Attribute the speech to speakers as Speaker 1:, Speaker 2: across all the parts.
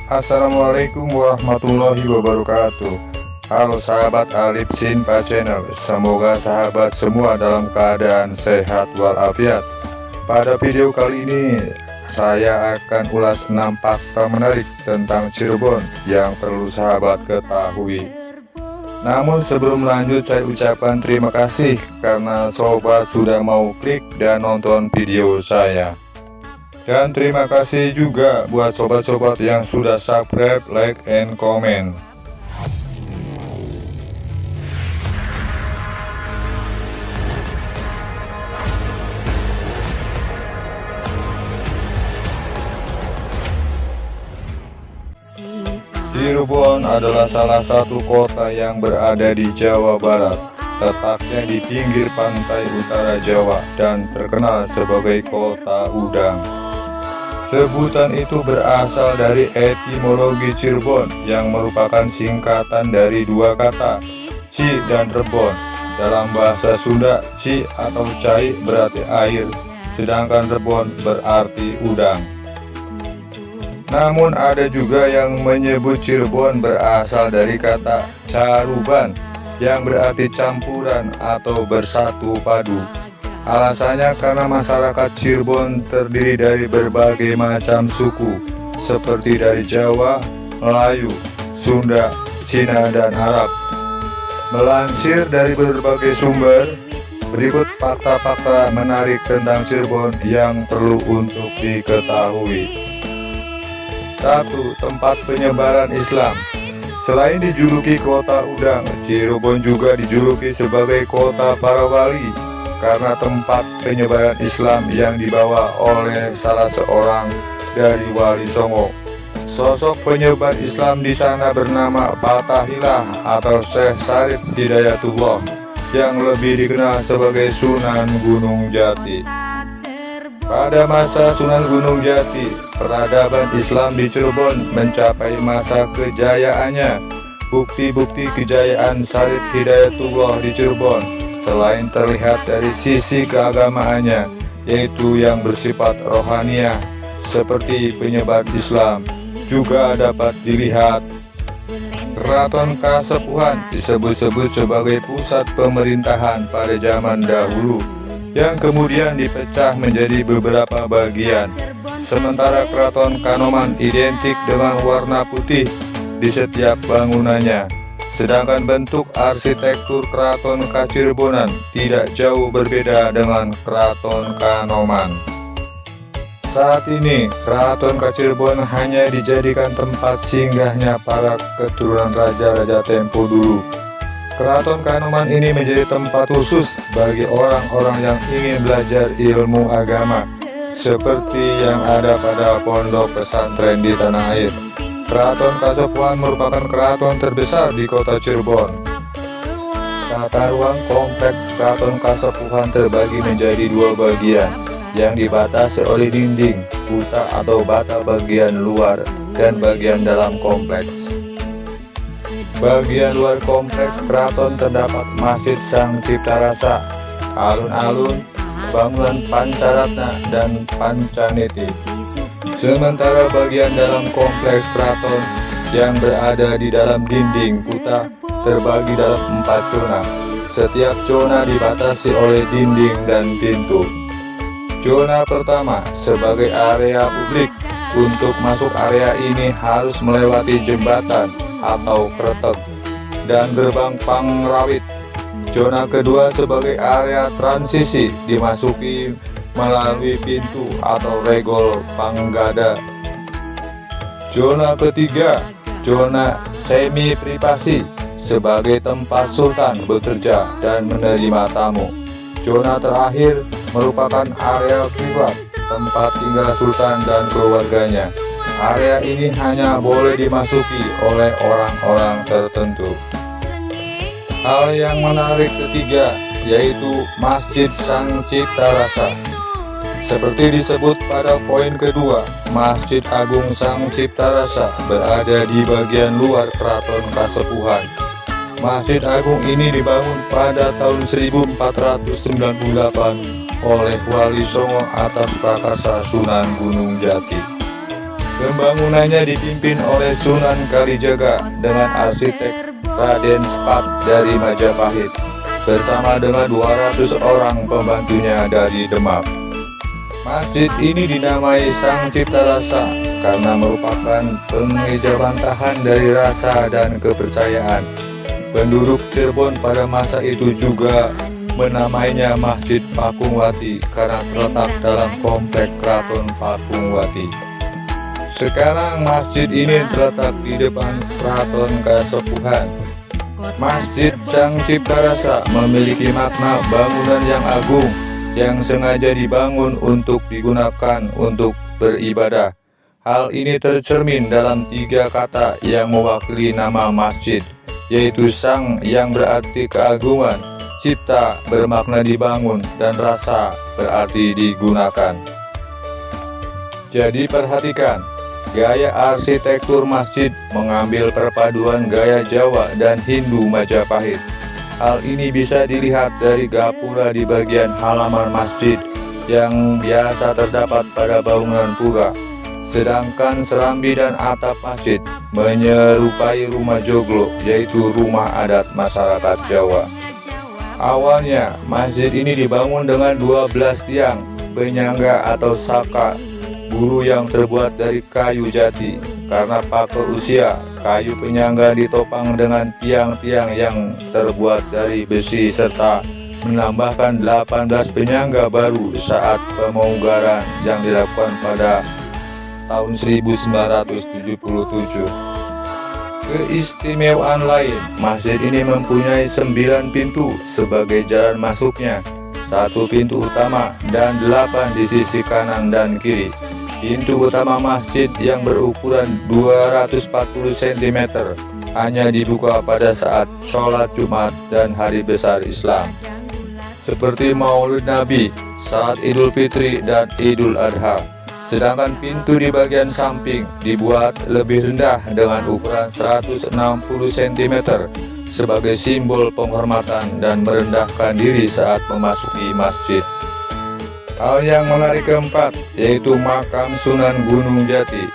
Speaker 1: Assalamualaikum warahmatullahi wabarakatuh. Halo sahabat Alif Sinpa Channel, semoga sahabat semua dalam keadaan sehat walafiat. Pada video kali ini saya akan ulas 6 fakta menarik tentang Cirebon yang perlu sahabat ketahui. Namun sebelum lanjut, saya ucapkan terima kasih karena sobat sudah mau klik dan nonton video saya. Dan terima kasih juga buat sobat-sobat yang sudah subscribe, like, and comment. Cirebon adalah salah satu kota yang berada di Jawa Barat, letaknya di pinggir pantai utara Jawa dan terkenal sebagai kota udang. Sebutan itu berasal dari etimologi Cirebon yang merupakan singkatan dari dua kata, ci dan rebon. Dalam bahasa Sunda, ci atau cai berarti air, sedangkan rebon berarti udang. Namun ada juga yang menyebut Cirebon berasal dari kata caruban yang berarti campuran atau bersatu padu. Alasannya karena masyarakat Cirebon terdiri dari berbagai macam suku seperti dari Jawa, Melayu, Sunda, Cina, dan Arab. Melansir dari berbagai sumber, berikut fakta-fakta menarik tentang Cirebon yang perlu untuk diketahui. 1. Tempat penyebaran Islam. Selain dijuluki kota udang, Cirebon juga dijuluki sebagai kota para wali karena tempat penyebaran Islam yang dibawa oleh salah seorang dari Wali Songo. Sosok penyebar Islam di sana bernama Fatahillah atau Syekh Syarif Hidayatullah yang lebih dikenal sebagai Sunan Gunung Jati. Pada masa Sunan Gunung Jati, peradaban Islam di Cirebon mencapai masa kejayaannya. Bukti-bukti kejayaan Syarif Hidayatullah di Cirebon selain terlihat dari sisi keagamaannya, yaitu yang bersifat rohaniah seperti penyebar Islam, juga dapat dilihat Keraton Kasepuhan disebut-sebut sebagai pusat pemerintahan pada zaman dahulu, yang kemudian dipecah menjadi beberapa bagian. Sementara Keraton Kanoman identik dengan warna putih di setiap bangunannya, sedangkan bentuk arsitektur Keraton Kacirebonan tidak jauh berbeda dengan Keraton Kanoman. Saat ini, Keraton Kacirebonan hanya dijadikan tempat singgahnya para keturunan raja-raja tempo dulu. Keraton Kanoman ini menjadi tempat khusus bagi orang-orang yang ingin belajar ilmu agama, seperti yang ada pada pondok pesantren di tanah air. Keraton Kasepuhan merupakan keraton terbesar di kota Cirebon. Tata ruang kompleks Keraton Kasepuhan terbagi menjadi dua bagian, yang dibatasi oleh dinding, kuta atau bata bagian luar dan bagian dalam kompleks. Bagian luar kompleks keraton terdapat Masjid Sang Cipta Rasa, alun-alun, bangunan Pancaratna, dan Pancaniti. Sementara bagian dalam kompleks keraton yang berada di dalam dinding kuta terbagi dalam 4 zona. Setiap zona dibatasi oleh dinding dan pintu. Zona pertama sebagai area publik. Untuk masuk area ini harus melewati jembatan atau kretek dan gerbang Pangrawit. Zona kedua sebagai area transisi, dimasuki melalui pintu atau regol Panggada. Zona ketiga, zona semi privasi, sebagai tempat sultan bekerja dan menerima tamu. Zona terakhir merupakan area privat, tempat tinggal sultan dan keluarganya. Area ini hanya boleh dimasuki oleh orang-orang tertentu. Hal yang menarik ketiga yaitu Masjid Sang Cipta Rasa. Seperti disebut pada poin kedua, Masjid Agung Sang Cipta Rasa berada di bagian luar Keraton Kasepuhan. Masjid Agung ini dibangun pada tahun 1498 oleh Wali Songo atas prakarsa Sunan Gunung Jati. Pembangunannya dipimpin oleh Sunan Kalijaga dengan arsitek Raden Spat dari Majapahit bersama dengan 200 orang pembantunya dari Demak. Masjid ini dinamai Sang Cipta Rasa karena merupakan pengejawantahan dari rasa dan kepercayaan. Penduduk Cirebon pada masa itu juga menamainya Masjid Pakungwati karena terletak dalam komplek Keraton Pakungwati. Sekarang masjid ini terletak di depan Keraton Kasepuhan. Masjid Sang Cipta Rasa memiliki makna bangunan yang agung yang sengaja dibangun untuk digunakan untuk beribadah. Hal ini tercermin dalam 3 kata yang mewakili nama masjid, yaitu Sang yang berarti keagungan, Cipta bermakna dibangun, dan Rasa berarti digunakan. Jadi perhatikan, gaya arsitektur masjid mengambil perpaduan gaya Jawa dan Hindu Majapahit. Hal ini bisa dilihat dari gapura di bagian halaman masjid yang biasa terdapat pada bangunan pura. Sedangkan serambi dan atap masjid menyerupai rumah joglo, yaitu rumah adat masyarakat Jawa. Awalnya, masjid ini dibangun dengan 12 tiang penyangga atau saka bulu yang terbuat dari kayu jati. Karena faktor usia, kayu penyangga ditopang dengan tiang-tiang yang terbuat dari besi serta menambahkan 18 penyangga baru saat pemonggaran yang dilakukan pada tahun 1977. Keistimewaan lain, masjid ini mempunyai 9 pintu sebagai jalan masuknya, 1 pintu utama dan 8 di sisi kanan dan kiri. Pintu utama masjid yang berukuran 240 cm hanya dibuka pada saat sholat Jumat dan hari besar Islam, seperti Maulid Nabi, saat Idul Fitri dan Idul Adha. Sedangkan pintu di bagian samping dibuat lebih rendah dengan ukuran 160 cm sebagai simbol penghormatan dan merendahkan diri saat memasuki masjid. Hal yang menarik keempat yaitu makam Sunan Gunung Jati.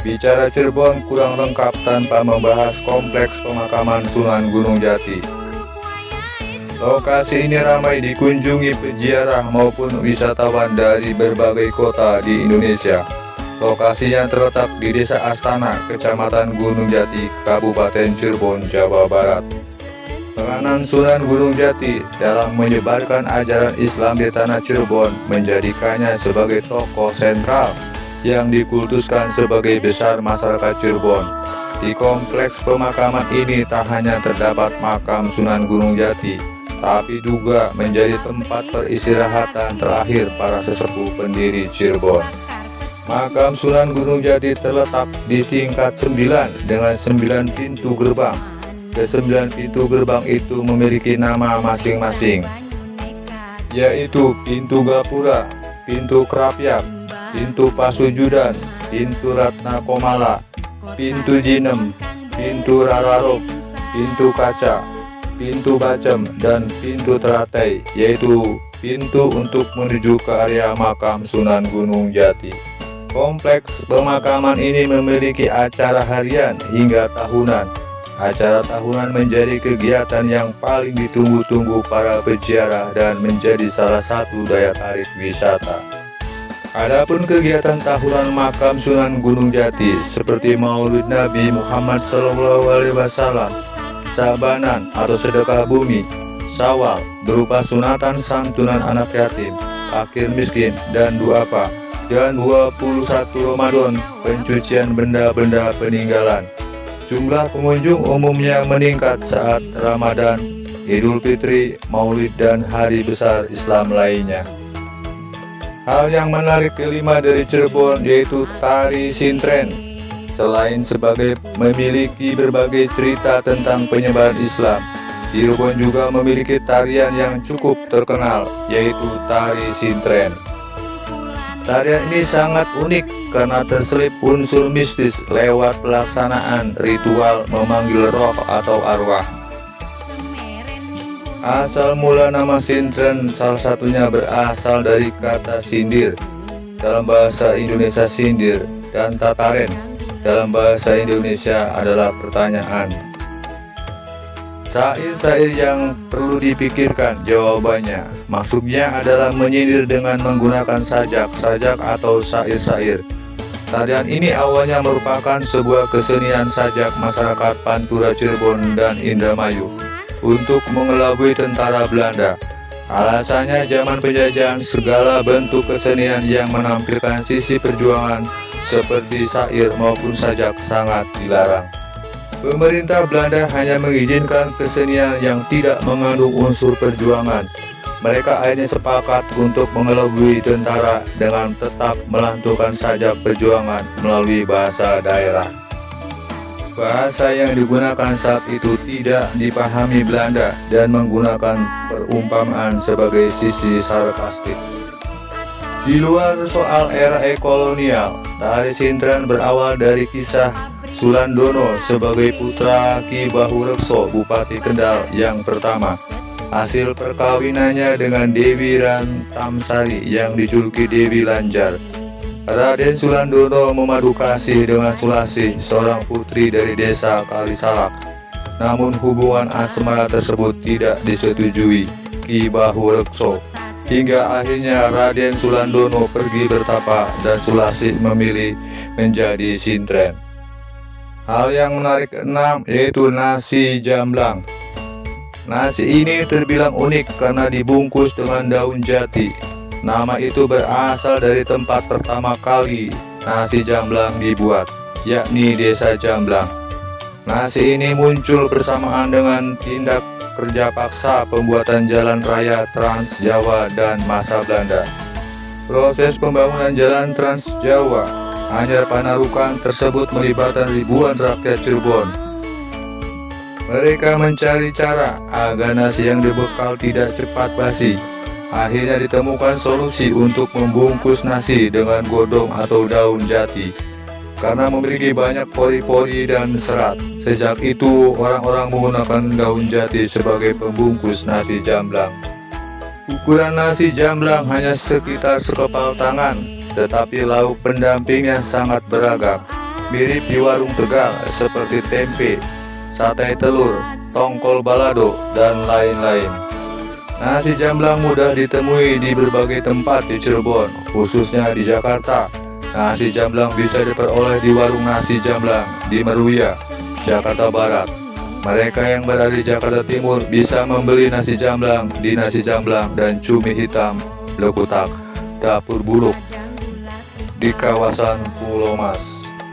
Speaker 1: Bicara Cirebon kurang lengkap tanpa membahas kompleks pemakaman Sunan Gunung Jati. Lokasi ini ramai dikunjungi peziarah maupun wisatawan dari berbagai kota di Indonesia. Lokasinya terletak di Desa Astana, Kecamatan Gunung Jati, Kabupaten Cirebon, Jawa Barat. Peranan Sunan Gunung Jati dalam menyebarkan ajaran Islam di tanah Cirebon menjadikannya sebagai tokoh sentral yang dikultuskan sebagai besar masyarakat Cirebon. Di kompleks pemakaman ini tak hanya terdapat makam Sunan Gunung Jati, tapi juga menjadi tempat peristirahatan terakhir para sesepuh pendiri Cirebon. Makam Sunan Gunung Jati terletak di tingkat 9 dengan 9 pintu gerbang. Ke-9 pintu gerbang itu memiliki nama masing-masing, yaitu pintu Gapura, pintu Krapyak, pintu Pasujudan, pintu Ratna Komala, pintu Jinem, pintu Rararok, pintu Kaca, pintu Bacem, dan pintu Teratai, yaitu pintu untuk menuju ke area makam Sunan Gunung Jati. Kompleks pemakaman ini memiliki acara harian hingga tahunan. Acara tahunan menjadi kegiatan yang paling ditunggu-tunggu para peziarah dan menjadi salah satu daya tarik wisata. Adapun kegiatan tahunan makam Sunan Gunung Jati seperti Maulid Nabi Muhammad SAW, Sabanan atau sedekah bumi, Syawal berupa sunatan santunan anak yatim, fakir miskin, dan duafa, dan 21 Ramadan pencucian benda-benda peninggalan. Jumlah pengunjung umumnya meningkat saat Ramadan, Idul Fitri, Maulid, dan hari besar Islam lainnya. Hal yang menarik kelima dari Cirebon yaitu tari sintren. Selain sebagai memiliki berbagai cerita tentang penyebaran Islam, Cirebon juga memiliki tarian yang cukup terkenal, yaitu tari sintren. Tarian ini sangat unik karena terselip unsur mistis lewat pelaksanaan ritual memanggil roh atau arwah. Asal mula nama sintren salah satunya berasal dari kata sindir. Dalam bahasa Indonesia sindir dan tataren dalam bahasa Indonesia adalah pertanyaan. Syair-syair yang perlu dipikirkan jawabannya. Maksudnya adalah menyindir dengan menggunakan sajak atau syair-syair. Tarian ini awalnya merupakan sebuah kesenian sajak masyarakat Pantura Cirebon dan Indramayu untuk mengelabui tentara Belanda. Alasannya zaman penjajahan segala bentuk kesenian yang menampilkan sisi perjuangan seperti syair maupun sajak sangat dilarang. Pemerintah Belanda hanya mengizinkan kesenian yang tidak mengandung unsur perjuangan. Mereka akhirnya sepakat untuk mengelabui tentara dengan tetap melantungkan sajak perjuangan melalui bahasa daerah. Bahasa yang digunakan saat itu tidak dipahami Belanda dan menggunakan perumpamaan sebagai sisi sarkastik. Di luar soal era kolonial, tari sintren berawal dari kisah Sulandono sebagai putra Ki Bahurekso, Bupati Kendal yang pertama. Hasil perkawinannya dengan Dewi Rantamsari yang dijuluki Dewi Lanjar. Raden Sulandono memadu kasih dengan Sulasih, seorang putri dari desa Kalisalak. Namun hubungan asmara tersebut tidak disetujui Ki Bahurekso. Hingga akhirnya Raden Sulandono pergi bertapa dan Sulasih memilih menjadi sintren. Hal yang menarik keenam yaitu nasi jamblang. Nasi ini terbilang unik karena dibungkus dengan daun jati. Nama itu berasal dari tempat pertama kali nasi jamblang dibuat, yakni Desa Jamblang. Nasi ini muncul bersamaan dengan tindak kerja paksa pembuatan jalan raya Trans Jawa dan masa Belanda. Proses pembangunan jalan Trans Jawa Anyar Panarukan tersebut melibatkan ribuan rakyat Cirebon. Mereka mencari cara agar nasi yang dibekal tidak cepat basi. Akhirnya ditemukan solusi untuk membungkus nasi dengan godong atau daun jati. Karena memiliki banyak pori-pori dan serat, sejak itu orang-orang menggunakan daun jati sebagai pembungkus nasi jamblang. Ukuran nasi jamblang hanya sekitar sekepal tangan, tetapi lauk pendampingnya sangat beragam, mirip di warung Tegal seperti tempe, sate telur, tongkol balado, dan lain-lain. Nasi jamblang mudah ditemui di berbagai tempat di Cirebon, khususnya di Jakarta. Nasi jamblang bisa diperoleh di warung nasi jamblang di Meruya, Jakarta Barat. Mereka yang berada di Jakarta Timur bisa membeli nasi jamblang di Nasi Jamblang dan Cumi Hitam Lekutak, Dapur Buluk di kawasan Pulau Mas.